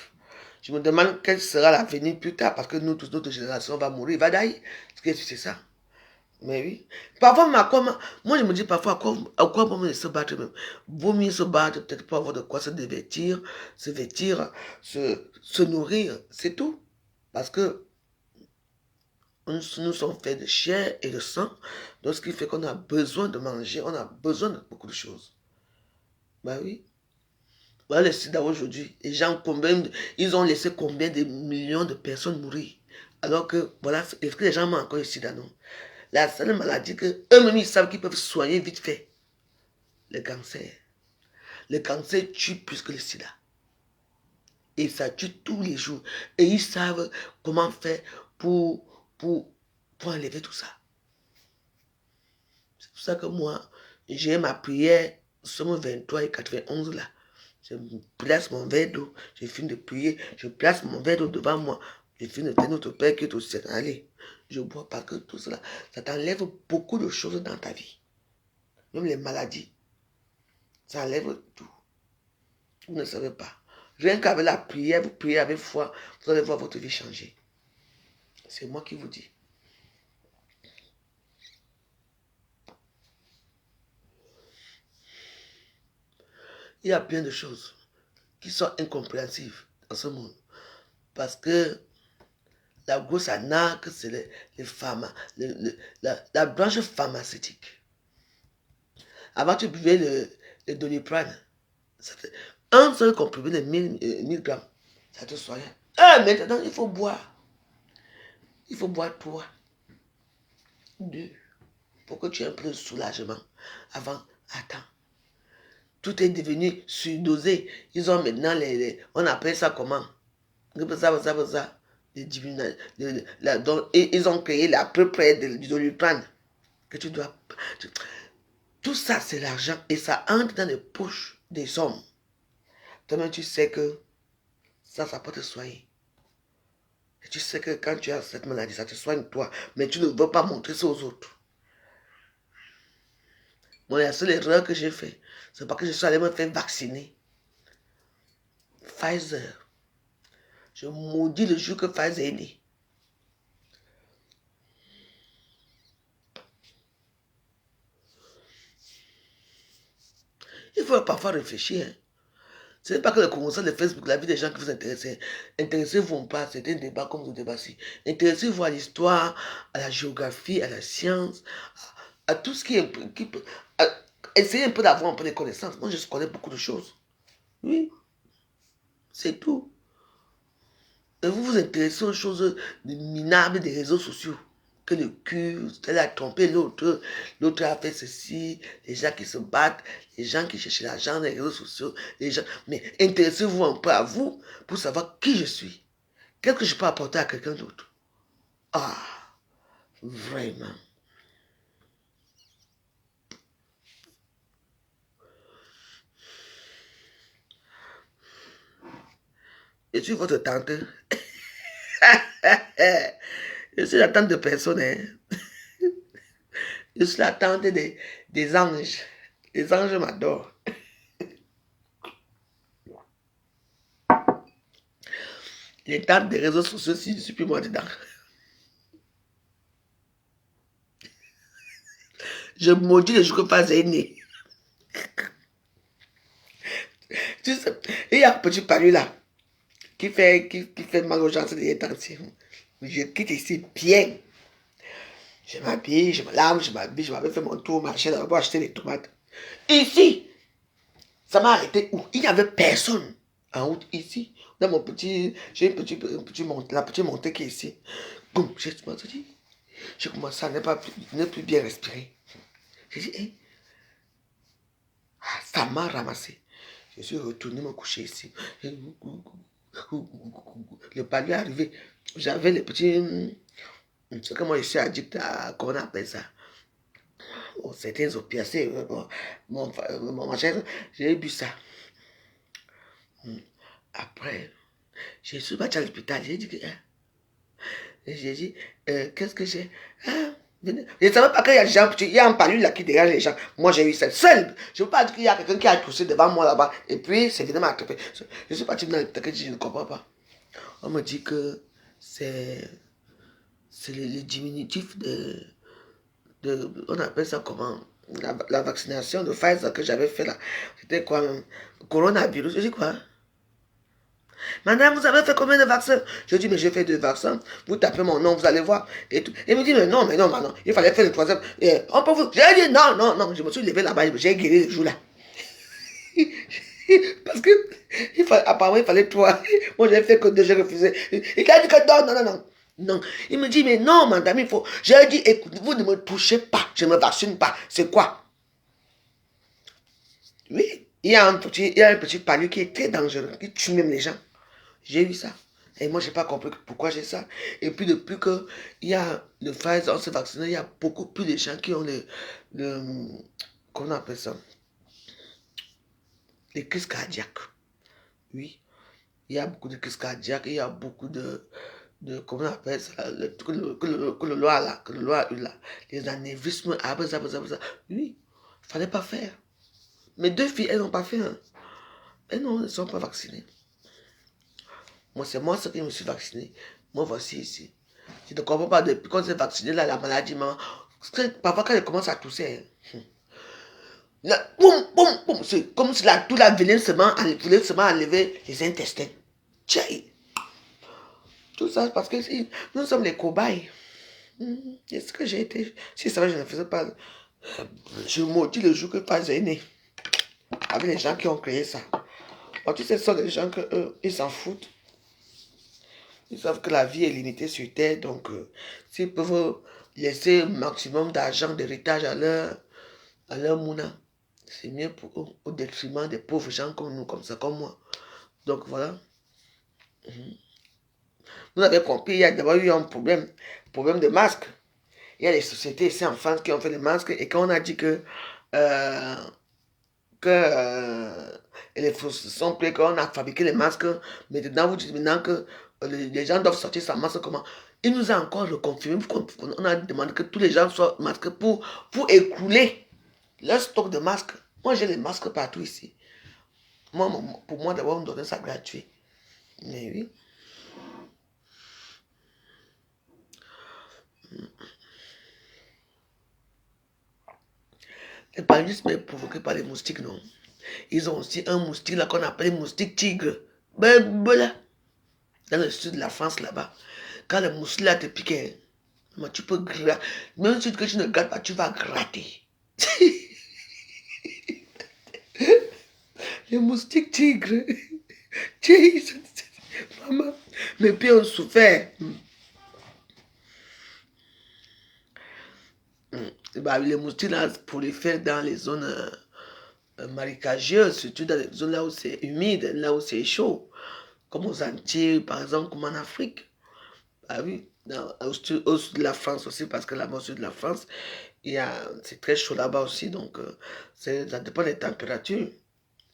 Je me demande quel sera l'avenir plus tard, parce que nous, tous, notre génération va mourir, va d'ailleurs. C'est ça. Mais oui. Parfois, moi, je me dis parfois, à quoi bon se battre même? Vaut mieux se battre, peut-être pour avoir de quoi se vêtir, se nourrir, c'est tout. Parce que nous sommes faits de chair et de sang, donc ce qui fait qu'on a besoin de manger, on a besoin de beaucoup de choses. Ben oui. Voilà le sida aujourd'hui. Les gens, ils ont laissé combien de millions de personnes mourir? Alors que, voilà, est-ce que les gens ont encore le sida, non? La seule maladie que eux-mêmes ils savent qu'ils peuvent soigner vite fait, le cancer. Le cancer tue plus que le sida. Et ça tue tous les jours. Et ils savent comment faire pour enlever tout ça. C'est pour ça que moi, j'ai ma prière, Somme 23 et 91 là. Je place mon verre d'eau, je finis de prier, je place mon verre d'eau devant moi, je finis de dire notre Père qui est au ciel. Allez, je bois parce que tout cela, ça t'enlève beaucoup de choses dans ta vie. Même les maladies, ça enlève tout. Vous ne savez pas. Rien qu'avec la prière, vous priez avec foi, vous allez voir votre vie changer. C'est moi qui vous dis. Il y a plein de choses qui sont incompréhensibles dans ce monde. Parce que la grosse arnaque, c'est les femmes, la branche pharmaceutique. Avant, tu buvais le Doliprane. Un seul comprimé de 1000 grammes, ça te soignait. Maintenant, il faut boire. Il faut boire 3, 2, pour que tu aies un peu de soulagement. Avant, attends. Tout est devenu surdosé. Ils ont maintenant on appelle ça comment? Ils ont créé à peu près du Doliprane que tu dois. Tout ça, c'est l'argent et ça entre dans les poches des hommes. Toi-même, tu sais que ça peut te soigner. Et tu sais que quand tu as cette maladie, ça te soigne toi, mais tu ne veux pas montrer ça aux autres. Moi, la seule erreur que j'ai faite, c'est parce que je suis allé me faire vacciner. Pfizer. Je maudis le jour que Pfizer est né. il faut parfois réfléchir. Hein. Ce n'est pas que le commencement de Facebook, la vie des gens qui vous intéressent. Intéressez-vous ou pas, c'est un débat comme le débat-ci. Intéressez-vous à l'histoire, à la géographie, à la science, à tout ce qui est... essayez un peu d'avoir un peu de connaissances. Moi, je connais beaucoup de choses. Oui, c'est tout. Et vous vous intéressez aux choses minables des réseaux sociaux. Que le cul, elle a trompé l'autre, l'autre a fait ceci, les gens qui se battent, les gens qui cherchent l'argent dans les réseaux sociaux, les gens... Mais intéressez-vous un peu à vous pour savoir qui je suis. Qu'est-ce que je peux apporter à quelqu'un d'autre? Ah, vraiment. Je suis votre tante. Je suis la tante de personne. Hein. Je suis la tante des anges. Les anges m'adorent. Les tantes des réseaux sociaux, si je ne suis plus moi dedans. Je maudis les jours que pas né. Tu sais, il y a un petit palu là qui fait mal aux gens, c'est des temps-ci. Je quitte ici bien. Je m'habille, je me lave, je m'habille, je m'avais fait mon tour au marché là pour acheter les tomates. Ici, ça m'a arrêté où? Il n'y avait personne en route ici. Dans mon petit, j'ai une petite montée, la petite montée qui est ici. Boum, j'ai commencé à ne plus bien respirer. J'ai dit, hey. Ah, ça m'a ramassé. Je suis retourné me coucher ici. Le palier est arrivé. J'avais les petits... Ce que moi je suis addict à... Comment on appelle ça? Oh, certains opiacés. Mon machin, j'ai bu ça. Après, je suis parti à l'hôpital. J'ai dit que... J'ai dit, qu'est-ce que j'ai? Je ne savais pas qu'il y a des gens, il y a un palu là qui dérange les gens. Moi j'ai eu ça seul. Je ne veux pas dire qu'il y a quelqu'un qui a toussé devant moi là-bas. Et puis c'est venu m'attraper. Je suis parti dans le que je ne comprends pas. On me dit que c'est le diminutif on appelle ça comment? La vaccination de Pfizer que j'avais fait là. C'était quoi même? Coronavirus. Je dis quoi? Madame, vous avez fait combien de vaccins? Je dis, mais j'ai fait 2 vaccins. Vous tapez mon nom, vous allez voir. Et tout. Il me dit, mais non, maintenant. Il fallait faire le 3e. On peut vous... J'ai dit, non. Je me suis levé là-bas, j'ai guéri le jour là. Parce que, apparemment, il fallait 3. Moi, j'ai fait que 2, j'ai refusé. Il a dit que non. Non. Il me dit, mais non, madame, il faut... J'ai dit, écoute, vous ne me touchez pas. Je ne me vaccine pas. C'est quoi? Oui. Il y a un petit palu qui est très dangereux, qui tue même les gens. J'ai eu ça. Et moi, je n'ai pas compris pourquoi j'ai ça. Et puis, depuis qu'il y a le Pfizer, on s'est vacciné, il y a beaucoup plus de gens qui ont comment on appelle ça? Les crises cardiaques. Oui. Il y a beaucoup de crises cardiaques, il y a beaucoup de comment on appelle ça? Que le loi a eu là. Les anévrismes, oui. Il ne fallait pas faire. Mes 2 filles, elles n'ont pas fait. Hein. Elles ne sont pas vaccinées. Moi, c'est moi ce qui me suis vacciné. Moi, voici ici. Je ne comprends pas, depuis qu'on s'est vacciné, là, la maladie, parfois quand elle commence à tousser, là, boum, c'est comme si tout la voulait seulement enlever les intestins. Tchaï. Tout ça, parce que nous sommes les cobayes. Est-ce que j'ai été... Si ça va, je ne faisais pas... Je maudis le jour que pas est né. Avec les gens qui ont créé ça. Alors, tu sais, ce sont des gens ils s'en foutent. Ils savent que la vie est limitée sur Terre, donc s'ils peuvent laisser un maximum d'argent, d'héritage à leur mouna, c'est mieux pour eux, au détriment des pauvres gens comme nous, comme ça, comme moi. Donc voilà. Vous avez compris, il y a d'abord eu un problème de masques. Il y a des sociétés ici en France qui ont fait les masques et quand on a dit que les fausses sont prêts, qu'on a fabriqué les masques, maintenant vous dites maintenant que les gens doivent sortir sans masque, comment? Il nous a encore reconfirmé, on a demandé que tous les gens soient masqués pour écouler leur stock de masques. Moi, j'ai les masques partout ici. Pour moi, d'abord, on me donnait ça gratuit. Mais oui. Le paludisme est provoqué par les moustiques, non? Ils ont aussi un moustique là qu'on appelle moustique tigre. Ben, voilà. Dans le sud de la France là-bas. Quand le moustique là te pique, hein, tu peux gratter. Même si tu ne grattes pas, tu vas gratter. Les moustiques tigres. Maman, mes pieds ont souffert. Bah, les moustiques là, pour les faire dans les zones marécageuses, surtout dans les zones là où c'est humide, là où c'est chaud, comme aux Antilles, par exemple, comme en Afrique. Ah oui, au sud de la France aussi, parce que là-bas au sud de la France, c'est très chaud là-bas aussi, donc ça dépend des températures.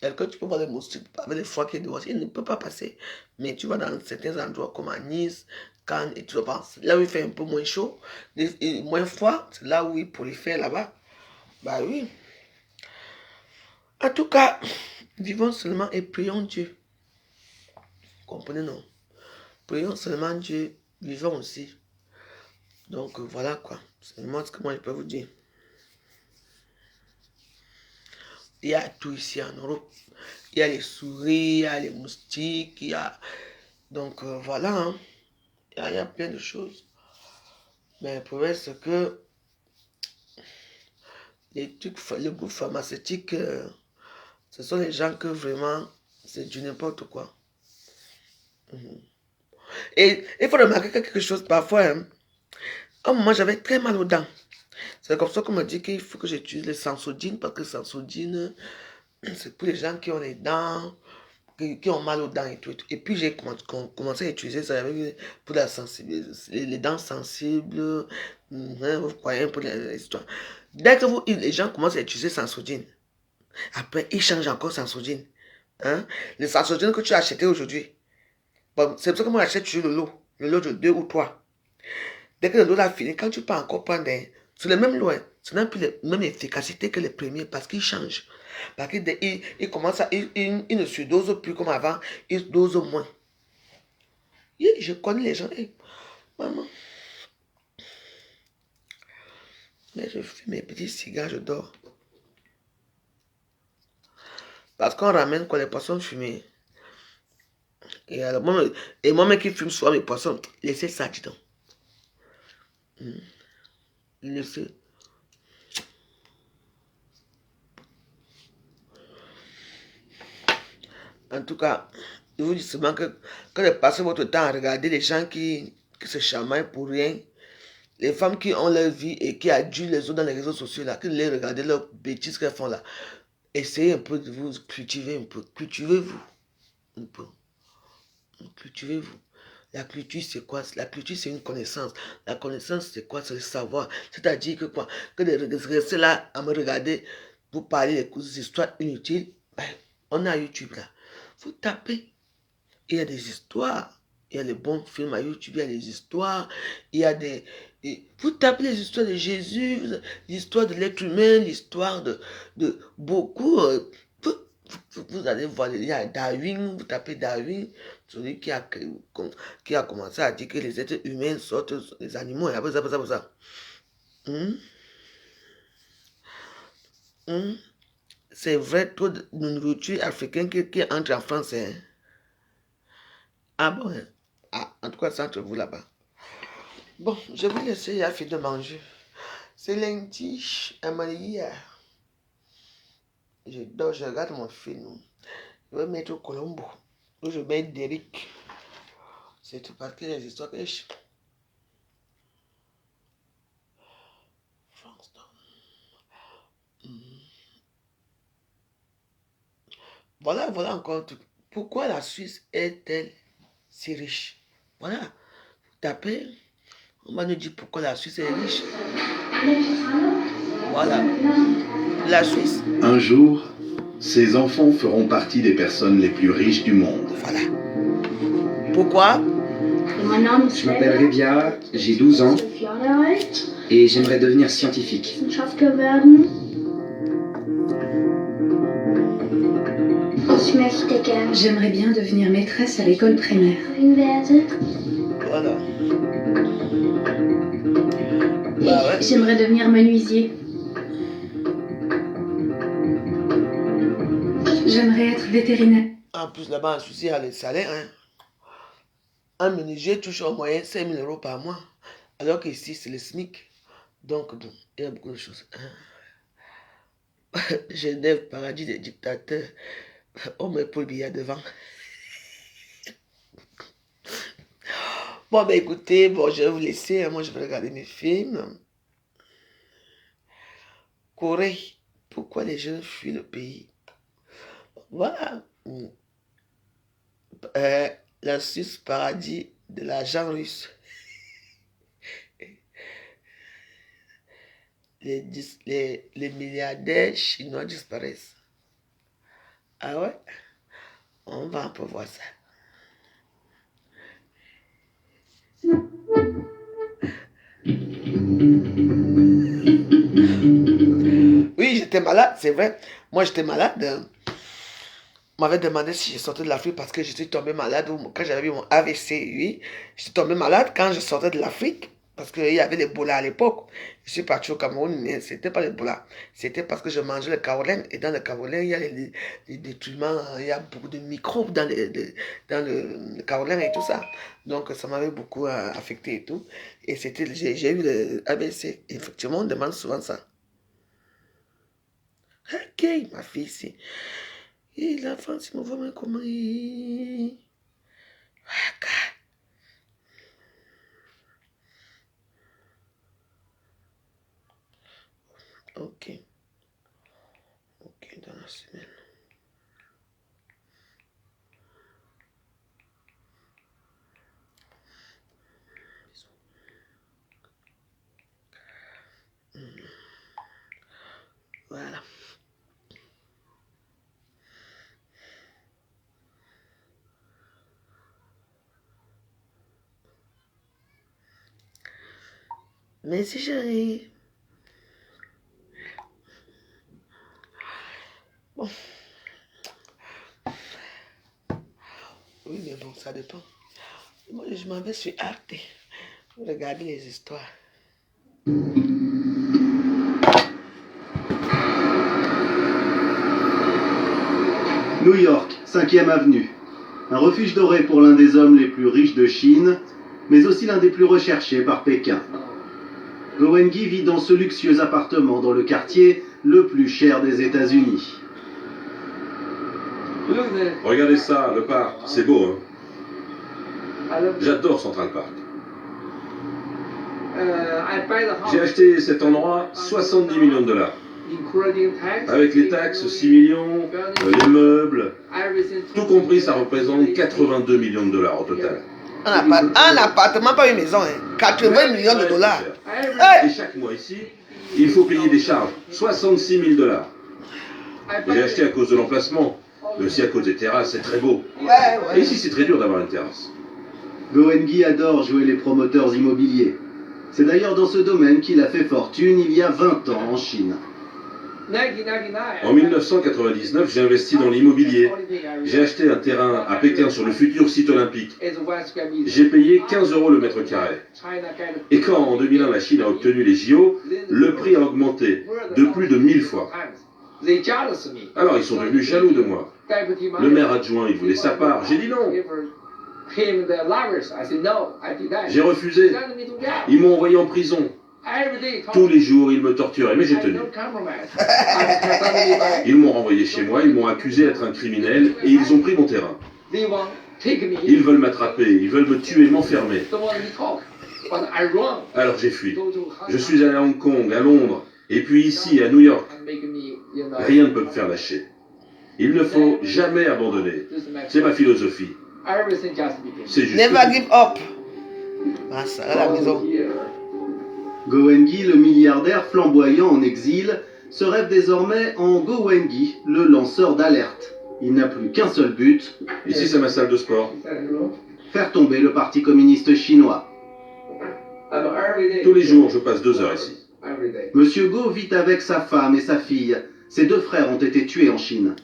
Quand tu peux voir les moustiques avec les froids qui est dehors, il ne peut pas passer. Mais tu vas dans certains endroits comme à Nice, Cannes, et tu vas là où il fait un peu moins chaud, et moins froid, c'est là où il prolifère là-bas. Bah oui. En tout cas, vivons seulement et prions Dieu. Comprenez, non? Prions seulement Dieu, vivons aussi. Donc voilà quoi. C'est vraiment ce que moi je peux vous dire. Il y a tout ici en Europe. Il y a les souris, il y a les moustiques, il y a... Donc voilà, hein. Il y a plein de choses. Mais le problème c'est que les groupes pharmaceutiques, ce sont les gens que vraiment, c'est du n'importe quoi. Et il faut remarquer quelque chose parfois. Hein. À un moment, j'avais très mal aux dents. C'est comme ça qu'on m'a dit qu'il faut que j'utilise le Sensodyne, parce que le Sensodyne, c'est pour les gens qui ont les dents, qui ont mal aux dents et tout. Et puis j'ai commencé à utiliser ça pour la sensibilité, les dents sensibles, vous croyez, pour les histoires. Dès que les gens commencent à utiliser Sensodyne, après ils changent encore Sensodyne. Hein? Le Sensodyne que tu as acheté aujourd'hui, bon, c'est pour ça que moi j'achète toujours le lot de 2 ou 3. Dès que le lot a fini, quand tu peux encore prendre c'est le même lot, ce n'a plus la même efficacité que les premiers parce qu'ils changent. Parce qu'ils commencent ils ne se dosent plus comme avant, ils dosent moins. Je connais les gens. Maman. Mais je fume mes petits cigares, je dors. Parce qu'on ramène quoi les poissons fumés. Et alors, moi-même qui fume souvent mes poissons, laissez ça, dis donc. Laissez. En tout cas, je vous dis seulement que quand vous passez votre temps à regarder les gens qui se chamaillent pour rien, les femmes qui ont leur vie et qui adulent les autres dans les réseaux sociaux, là, que les regardez leurs bêtises qu'elles font là, essayez un peu de vous cultiver un peu. Cultivez-vous un peu. Cultivez-vous. La culture, c'est quoi? La culture, c'est une connaissance. La connaissance, c'est quoi? C'est le savoir. C'est-à-dire que quoi? Que de rester là à me regarder, vous parler des histoires inutiles, ben, on a YouTube là. Vous tapez. Il y a des histoires. Il y a les bons films à YouTube, il y a des histoires. Il y a vous tapez les histoires de Jésus, l'histoire de l'être humain, l'histoire de beaucoup. Vous allez voir, il y a Darwin, vous tapez Darwin, celui qui a commencé à dire que les êtres humains sortent des animaux, et après ça. C'est vrai, trop de nourriture africaine qui entre en France. Hein. Ah bon? Hein? Ah, en tout cas, c'est entre vous là-bas. Bon, je vais vous laisser, il a fini de manger. C'est lundi, à hier. Je dors, je regarde mon film. Je vais mettre au Colombo. Ou je mets Derrick. C'est tout parce que les histoires que je... Voilà encore tout. Pourquoi la Suisse est-elle si riche? Voilà. Vous tapez, on va nous dire pourquoi la Suisse est riche. Voilà. La Suisse. Un jour, ces enfants feront partie des personnes les plus riches du monde. Voilà. Pourquoi? Je m'appelle Rébia, j'ai 12 ans et j'aimerais devenir scientifique. J'aimerais bien devenir maîtresse à l'école primaire. Voilà. Ouais. J'aimerais devenir menuisier. J'aimerais être vétérinaire. En plus, là-bas, en Suisse, il y a les salaires. Hein. Un menuisier touche en moyenne 5 000 € par mois. Alors qu'ici, c'est le SMIC. Donc, bon, il y a beaucoup de choses. Hein. Genève, paradis des dictateurs. On met pour le billet devant. Bon, ben écoutez, bon, je vais vous laisser. Moi, je vais regarder mes films. Corée. Pourquoi les jeunes fuient le pays? Voilà. La Suisse, paradis de l'argent russe. Les milliardaires chinois disparaissent. Ah ouais? On va un peu voir ça. Oui, j'étais malade, c'est vrai. Moi, j'étais malade. On m'avait demandé si je sortais de l'Afrique parce que je suis tombé malade quand j'avais eu mon AVC. Oui, je suis tombé malade quand je sortais de l'Afrique parce qu'il y avait l'Ebola à l'époque. Je suis parti au Cameroun, mais ce n'était pas l'Ebola. C'était parce que je mangeais le kaolin. Et dans le kaolin, il y a les détruiments, il y a beaucoup de microbes dans le kaolin et tout ça. Donc, ça m'avait beaucoup affecté et tout. Et j'ai eu le AVC. Effectivement, on demande souvent ça. Ok, ma fille ici. Et l'enfant, si mon voit comment il... Ok. Ok, dans la semaine. Voilà. Mais si j'arrive. Bon. Oui, mais bon, ça dépend. Moi, je m'en vais sur Arte. Regardez les histoires. New York, 5e avenue. Un refuge doré pour l'un des hommes les plus riches de Chine, mais aussi l'un des plus recherchés par Pékin. Go Wengi vit dans ce luxueux appartement dans le quartier le plus cher des États-Unis. Regardez ça, le parc, c'est beau, hein. J'adore Central Park. J'ai acheté cet endroit 70 millions de $. Avec les taxes, 6 millions, les meubles, tout compris, ça représente 82 millions de $ au total. Un appartement, pas une maison, hein. 80 millions de dollars. Et chaque mois ici, il faut payer des charges, 66 000 $. J'ai acheté à cause de l'emplacement, mais aussi à cause des terrasses, c'est très beau. Et ici, c'est très dur d'avoir une terrasse. Go Wengi adore jouer les promoteurs immobiliers. C'est d'ailleurs dans ce domaine qu'il a fait fortune il y a 20 ans en Chine. En 1999, j'ai investi dans l'immobilier. J'ai acheté un terrain à Pékin sur le futur site olympique. J'ai payé 15 € le mètre carré. Et quand en 2001 la Chine a obtenu les JO, le prix a augmenté de plus de 1000 fois. Alors ils sont devenus jaloux de moi. Le maire adjoint, il voulait sa part. J'ai dit non. J'ai refusé. Ils m'ont envoyé en prison. Tous les jours, ils me torturaient, mais j'ai tenu. Ils m'ont renvoyé chez moi, ils m'ont accusé d'être un criminel et ils ont pris mon terrain. Ils veulent m'attraper, ils veulent me tuer, m'enfermer. Alors j'ai fui. Je suis allé à Hong Kong, à Londres, et puis ici, à New York. Rien ne peut me faire lâcher. Il ne faut jamais abandonner. C'est ma philosophie. C'est juste. Never give up. Ah, ça, à la maison. Go Wengi, le milliardaire flamboyant en exil, se rêve désormais en Go Wengi, le lanceur d'alerte. Il n'a plus qu'un seul but. Ici, c'est ma salle de sport. Faire tomber le Parti communiste chinois. Tous les jours, je passe 2 heures ici. Monsieur Go vit avec sa femme et sa fille. Ses 2 frères ont été tués en Chine.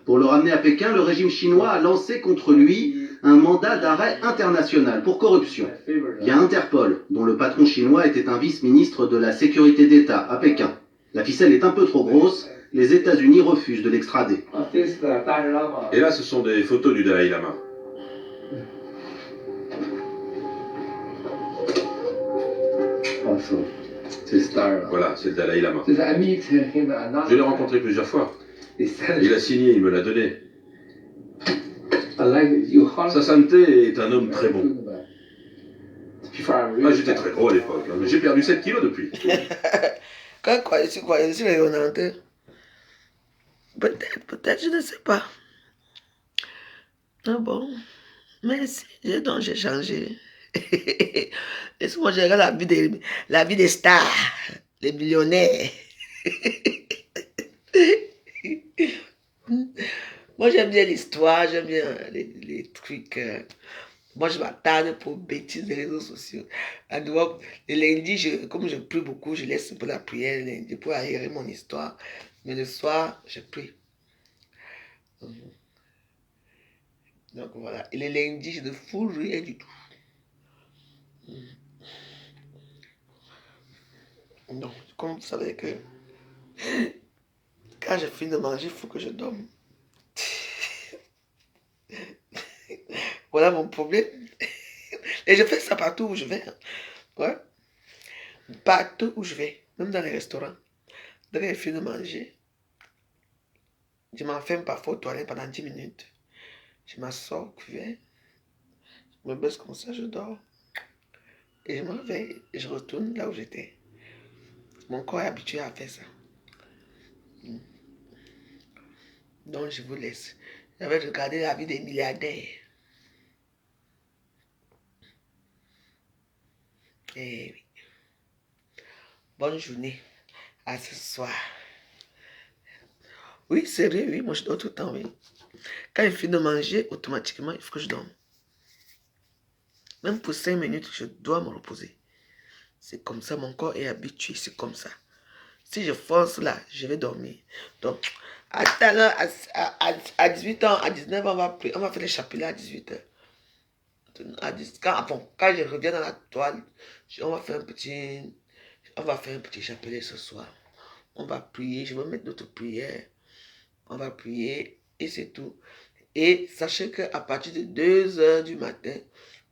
Pour le ramener à Pékin, le régime chinois a lancé contre lui un mandat d'arrêt international pour corruption. Il y a Interpol, dont le patron chinois était un vice-ministre de la sécurité d'État à Pékin. La ficelle est un peu trop grosse les États-Unis refusent de l'extrader. Et là, ce sont des photos du Dalai Lama. Voilà, c'est le Dalai Lama. Je l'ai rencontré plusieurs fois. Il a signé, il me l'a donné. Sa sainteté est un homme très bon. Ah, j'étais très gros à l'époque, hein, mais j'ai perdu 7 kilos depuis. Quoi, je suis rayonnante. Peut-être, je ne sais pas. Ah bon, merci, donc j'ai changé. Laisse-moi gérer la vie des stars, les millionnaires. Moi, j'aime bien l'histoire, j'aime bien les trucs. Moi, je m'attarde pour bêtises des réseaux sociaux. Le lundi, comme je prie beaucoup, je laisse un peu la prière le lundi pour aérer mon histoire. Mais le soir, je prie. Donc voilà. Et le lundi, je ne fous rien du tout. Donc, comme vous savez que quand je finis de manger, il faut que je dorme. Voilà mon problème. Et je fais ça partout où je vais. Ouais. Partout où je vais. Même dans les restaurants. Dès que je finis de manger, je m'enferme parfois aux toilettes pendant 10 minutes. Je m'assois au cuvert. Je me baisse comme ça, je dors. Et je me réveille et je retourne là où j'étais. Mon corps est habitué à faire ça. Donc je vous laisse. J'avais regardé la vie des milliardaires. Et oui. Bonne journée. À ce soir. Oui, c'est vrai, oui. Moi, je dors tout le temps, oui. Quand je finis de manger, automatiquement, il faut que je dorme. Même pour 5 minutes, je dois me reposer. C'est comme ça, mon corps est habitué, c'est comme ça. Si je force là, je vais dormir. Donc, à 18 ans, à 19 ans, on va faire les chapelets à 18 h. Quand je reviens dans la toile, on va faire un petit chapelet ce soir. On va prier, je vais mettre notre prière. On va prier et c'est tout. Et sachez qu'à partir de 2 h du matin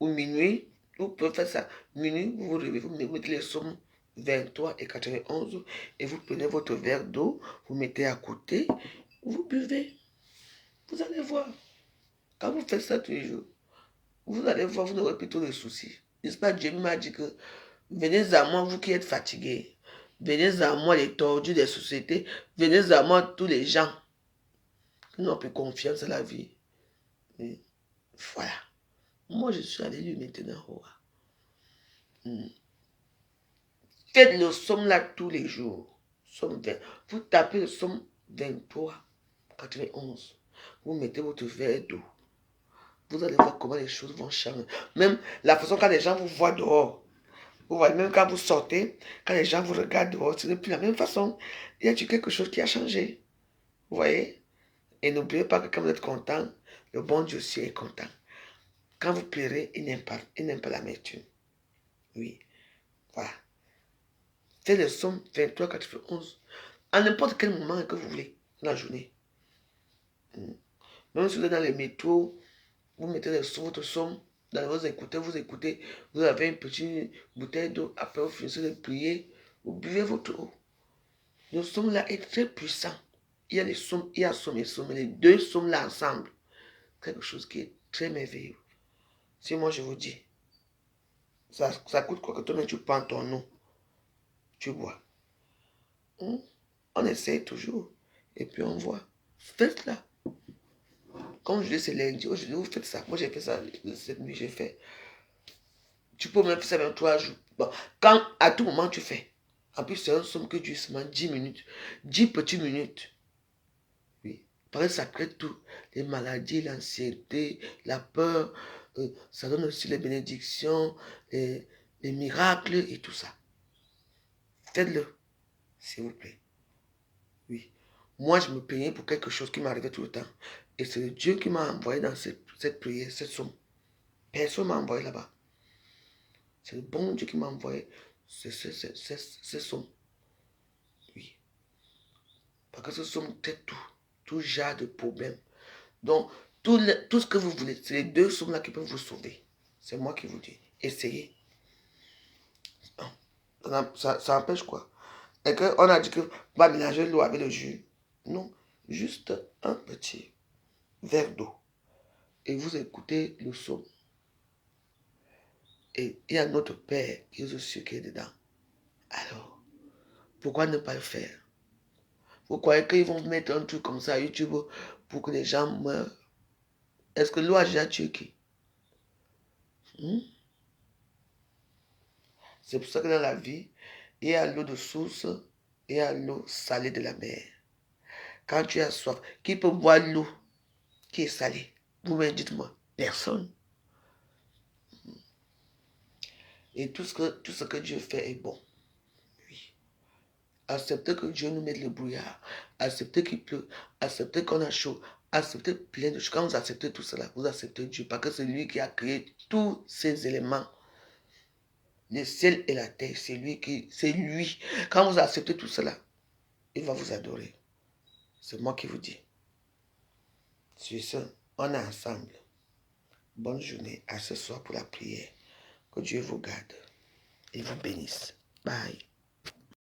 ou minuit, vous pouvez faire ça. Minuit, vous vous levez, vous mettez les psaumes 23 et 91 et vous prenez votre verre d'eau, vous mettez à côté, vous buvez. Vous allez voir. Quand vous faites ça tous les jours, vous allez voir, vous n'aurez plus tous les soucis. N'est-ce pas, Dieu m'a dit que venez à moi, vous qui êtes fatigués. Venez à moi, les tordus des sociétés. Venez à moi, tous les gens qui n'ont plus confiance à la vie. Et voilà. Moi, je suis allé lui maintenant. Faites le somme là tous les jours. Somme 20. Vous tapez le somme 23, 91. Vous mettez votre verre d'eau. Vous allez voir comment les choses vont changer. Même la façon quand les gens vous voient dehors. Vous voyez, même quand vous sortez, quand les gens vous regardent dehors, ce n'est plus la même façon. Il y a quelque chose qui a changé. Vous voyez? Et n'oubliez pas que quand vous êtes content, le bon Dieu aussi est content. Quand vous pleurez, il n'aime pas l'amertume. Oui. Voilà. Faites le somme 23, 91. À n'importe quel moment que vous voulez dans la journée. Même si vous êtes dans les métros, vous mettez votre somme dans vos écouteurs, vous écoutez, vous avez une petite bouteille d'eau, après vous finissez de prier, vous buvez votre eau. Le somme là est très puissant. Il y a les sommes, il y a somme et somme, les deux sommes là ensemble. Quelque chose qui est très merveilleux. Si moi je vous dis, ça coûte quoi que toi-même tu prends ton eau, tu bois. On essaie toujours, et puis on voit. Faites-la. Comme je dis, c'est lundi, aujourd'hui vous faites ça. Moi j'ai fait ça cette nuit, j'ai fait. Tu peux même faire ça même 3 jours. Bon, quand à tout moment tu fais. En plus, c'est un somme que dure seulement 10 minutes. 10 petites minutes. Oui. Parce que ça crée tout. Les maladies, l'anxiété, la peur. Ça donne aussi les bénédictions, les miracles et tout ça. Faites-le, s'il vous plaît. Oui. Moi, je me plaignais pour quelque chose qui m'arrivait tout le temps. Et c'est Dieu qui m'a envoyé dans cette prière, cette somme. Personne ne m'a envoyé là-bas. C'est le bon Dieu qui m'a envoyé ces sommes. Oui. Parce que ce sont tout genre de problèmes. Donc, tout ce que vous voulez, c'est les 2 sommes là qui peuvent vous sauver. C'est moi qui vous dis. Essayez. Ça empêche quoi? Et qu'on a dit que va mélanger l'eau avec le jus. Non, juste un petit verre d'eau. Et vous écoutez le son. Et il y a notre Père qui est aussi qui est dedans. Alors, pourquoi ne pas le faire? Vous croyez qu'ils vont mettre un truc comme ça à YouTube pour que les gens meurent? Est-ce que l'eau a déjà tué qui? C'est pour ça que dans la vie, il y a l'eau de source et il y a l'eau salée de la mer. Quand tu as soif, qui peut boire l'eau qui est salée? Vous-même, dites-moi. Personne. Et tout ce que Dieu fait est bon. Oui. Acceptez que Dieu nous mette le brouillard. Acceptez qu'il pleut. Acceptez qu'on a chaud. Acceptez plein de choses. Quand vous acceptez tout cela, vous acceptez Dieu. Parce que c'est lui qui a créé tous ces éléments. Le ciel et la terre, c'est lui. Quand vous acceptez tout cela, il va vous adorer. C'est moi qui vous dis. Sur ce, on est ensemble. Bonne journée. À ce soir pour la prière. Que Dieu vous garde et vous bénisse. Bye.